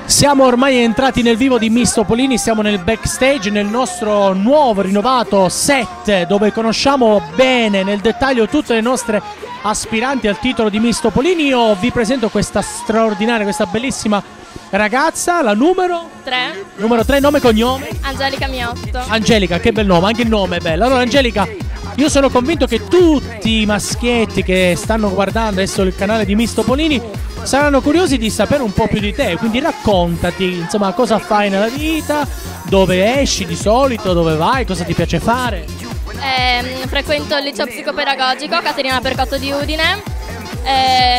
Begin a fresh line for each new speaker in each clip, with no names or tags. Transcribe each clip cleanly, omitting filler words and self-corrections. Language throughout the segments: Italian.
Siamo ormai entrati nel vivo di Miss Topolini, siamo nel backstage, nel nostro nuovo rinnovato set, dove conosciamo bene nel dettaglio tutte le nostre aspiranti al titolo di Miss Topolini. Io vi presento questa straordinaria, questa bellissima ragazza, la numero
3.
Numero 3, nome e cognome?
Angelica Miotto.
Angelica, che bel nome, anche il nome è bello. Allora Angelica, io sono convinto che tutti i maschietti che stanno guardando adesso il canale di Miss Topolini saranno curiosi di sapere un po' più di te, quindi raccontati, insomma, cosa fai nella vita, dove esci di solito, dove vai, cosa ti piace fare.
Frequento il liceo psicopedagogico Caterina Percotto di Udine.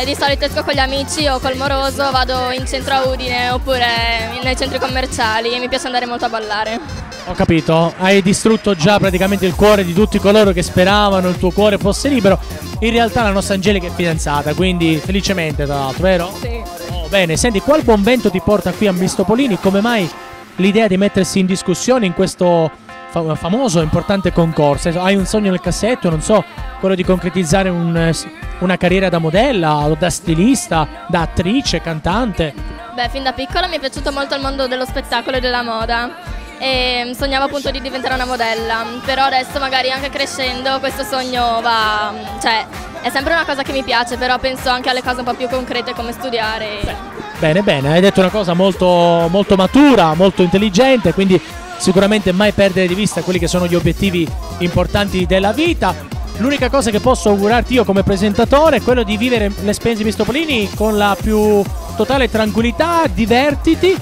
Di solito esco con gli amici o col moroso, vado in centro a Udine oppure nei centri commerciali e mi piace andare molto a ballare.
Ho capito, hai distrutto già praticamente il cuore di tutti coloro che speravano il tuo cuore fosse libero. In realtà la nostra Angelica è fidanzata, quindi felicemente tra l'altro, vero?
Sì.
Oh, bene, senti, qual buon vento ti porta qui a Miss Topolini? Come mai l'idea di mettersi in discussione in questo famoso, importante concorso? Hai un sogno nel cassetto, non so, quello di concretizzare una carriera da modella, o da stilista, da attrice, cantante?
Beh, fin da piccola mi è piaciuto molto il mondo dello spettacolo e della moda e sognavo appunto di diventare una modella, però adesso magari anche crescendo questo sogno va, cioè è sempre una cosa che mi piace, però penso anche alle cose un po' più concrete come studiare.
Bene, bene, hai detto una cosa molto, molto matura, molto intelligente, quindi sicuramente mai perdere di vista quelli che sono gli obiettivi importanti della vita. L'unica cosa che posso augurarti io come presentatore è quello di vivere l'esperienza di Miss Topolini con la più totale tranquillità, divertiti,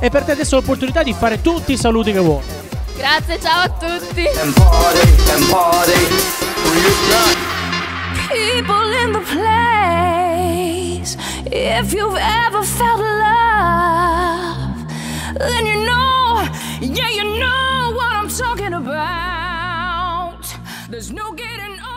e per te adesso l'opportunità di fare tutti i saluti che vuoi.
Grazie, ciao a tutti.
People in the place, if you've ever felt love, then you know, yeah, you know what I'm talking about. There's no getting over.